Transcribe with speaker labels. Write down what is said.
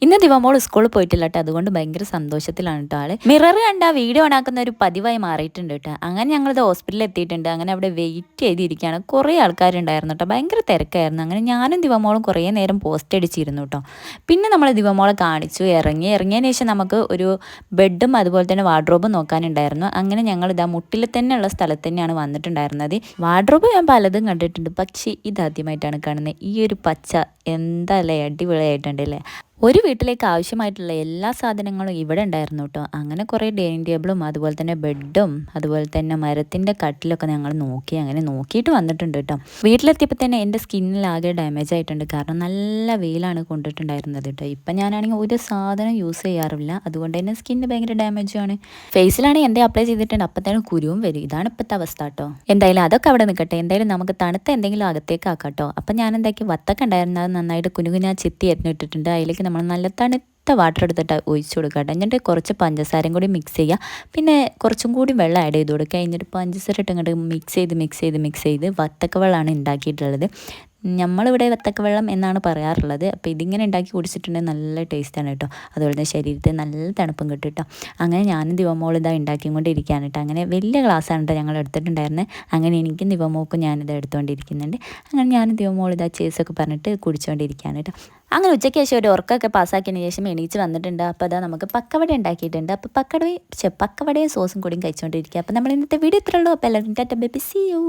Speaker 1: ഇന്ന് ദിവമോൾ സ്കൂളിൽ പോയിട്ടില്ല കേട്ടോ, അതുകൊണ്ട് ഭയങ്കര സന്തോഷത്തിലാണ് കേട്ടോ ആള്. മിറർ കണ്ട വീഡിയോ ഓണാക്കുന്ന ഒരു പതിവായി മാറിയിട്ടുണ്ട് കേട്ടോ. അങ്ങനെ ഞങ്ങളിത് ഹോസ്പിറ്റലിൽ എത്തിയിട്ടുണ്ട്. അങ്ങനെ അവിടെ വെയിറ്റ് ചെയ്തിരിക്കുകയാണ്. കുറേ ആൾക്കാരുണ്ടായിരുന്നു കേട്ടോ, ഭയങ്കര തിരക്കായിരുന്നു. അങ്ങനെ ഞാനും ദിവമോളും കുറേ നേരം പോസ്റ്റ് അടിച്ചിരുന്നു കേട്ടോ. പിന്നെ നമ്മൾ ദിവമോളെ കാണിച്ചു ഇറങ്ങിയതിന് ശേഷം നമുക്ക് ഒരു ബെഡും അതുപോലെ തന്നെ വാർഡ്രോബും നോക്കാനുണ്ടായിരുന്നു. അങ്ങനെ ഞങ്ങൾ ഇതാ മുട്ടിൽ തന്നെയുള്ള സ്ഥലത്ത് തന്നെയാണ് വന്നിട്ടുണ്ടായിരുന്നത്. വാർഡ്രോബ് ഞാൻ പലതും കണ്ടിട്ടുണ്ട്, പക്ഷേ ഇതാദ്യമായിട്ടാണ് കാണുന്നത്. ഈ ഒരു പച്ച എന്താല്ലേ അടിപൊളിയായിട്ടുണ്ടല്ലേ. ഒരു വീട്ടിലേക്ക് ആവശ്യമായിട്ടുള്ള എല്ലാ സാധനങ്ങളും ഇവിടെ ഉണ്ടായിരുന്നു കേട്ടോ. അങ്ങനെ കുറേ ഡൈനിങ് ടേബിളും അതുപോലെ തന്നെ ബെഡും അതുപോലെ തന്നെ മരത്തിൻ്റെ കട്ടിലൊക്കെ ഞങ്ങൾ നോക്കി. അങ്ങനെ നോക്കിയിട്ട് വന്നിട്ടുണ്ട് കേട്ടോ. വീട്ടിലെത്തിയപ്പോൾ തന്നെ എൻ്റെ സ്കിന്നിലാകെ ഡാമേജ് ആയിട്ടുണ്ട്, കാരണം നല്ല വെയിലാണ് കൊണ്ടിട്ടുണ്ടായിരുന്നത് കേട്ടോ. ഇപ്പം ഞാനാണെങ്കിൽ ഒരു സാധനം യൂസ് ചെയ്യാറില്ല, അതുകൊണ്ട് തന്നെ സ്കിന്ന് ഭയങ്കര ഡാമേജാണ്. ഫേസിലാണെങ്കിൽ എന്തേ അപ്ലൈ ചെയ്തിട്ടുണ്ട് അപ്പം തന്നെ കുരുവും വരും. ഇതാണ് ഇപ്പോഴത്തെ അവസ്ഥ കേട്ടോ. എന്തായാലും അതൊക്കെ അവിടെ നിൽക്കട്ടെ. എന്തായാലും നമുക്ക് തണുത്ത എന്തെങ്കിലും അകത്തേക്ക് ആക്കാം കേട്ടോ. അപ്പം ഞാൻ എന്താക്കി വത്തൊക്കെ ഉണ്ടായിരുന്നത് നന്നായിട്ട് കുനുകുനാ ചെത്തി അരിഞ്ഞിട്ടിട്ടുണ്ട്. അതിലേക്ക് നമ്മൾ നല്ല തണുത്ത വാട്ടർ എടുത്തിട്ട് ഒഴിച്ചു കൊടുക്കുക. എന്നിട്ട് കുറച്ച് പഞ്ചസാരയും കൂടി മിക്സ് ചെയ്യുക. പിന്നെ കുറച്ചും കൂടി വെള്ളം ആഡ് ചെയ്ത് കൊടുക്കുക. കഴിഞ്ഞിട്ട് പഞ്ചസാര ഇട്ട് ഇങ്ങോട്ട് മിക്സ് ചെയ്ത് വത്തക്ക വെള്ളമാണ് ഉണ്ടാക്കിയിട്ടുള്ളത്. നമ്മളിവിടെ വത്തക്ക വെള്ളം എന്നാണ് പറയാറുള്ളത്. അപ്പോൾ ഇതിങ്ങനെ ഉണ്ടാക്കി കുടിച്ചിട്ടുണ്ടെങ്കിൽ നല്ല ടേസ്റ്റാണ് കേട്ടോ. അതുപോലെ തന്നെ ശരീരത്തിന് നല്ല തണുപ്പും കിട്ടും കേട്ടോ. അങ്ങനെ ഞാനും ദിവമോൾ ഇതാ ഉണ്ടാക്കിക്കൊണ്ടിരിക്കുകയാണ് കേട്ടോ. അങ്ങനെ വലിയ ഗ്ലാസ്സാണ് കേട്ടോ ഞങ്ങൾ എടുത്തിട്ടുണ്ടായിരുന്നത്. അങ്ങനെ എനിക്കും ദിവമോക്കും ഞാനിത് എടുത്തുകൊണ്ടിരിക്കുന്നുണ്ട്. അങ്ങനെ ഞാനും ദിവമോൾ ഇതാ ചേസൊക്കെ പറഞ്ഞിട്ട് കുടിച്ചുകൊണ്ടിരിക്കുകയാണ് കേട്ടോ. അങ്ങനെ ഉച്ചയ്ക്ക് ശേഷം ഒരു ഉറക്കമൊക്കെ പാസ്സാക്കിയതിന് ശേഷം എണീച്ച് വന്നിട്ടുണ്ട്. അപ്പോൾ അതാ നമുക്ക് പക്കവട ഉണ്ടാക്കിയിട്ടുണ്ട്. അപ്പോൾ പക്കവടയും സോസും കൂടിയും കഴിച്ചുകൊണ്ടിരിക്കുക. അപ്പോൾ നമ്മൾ ഇന്നത്തെ വീഡിയോ ഇത്രയുള്ളൂ. അപ്പോൾ എല്ലാവരും tata bye bye, see U.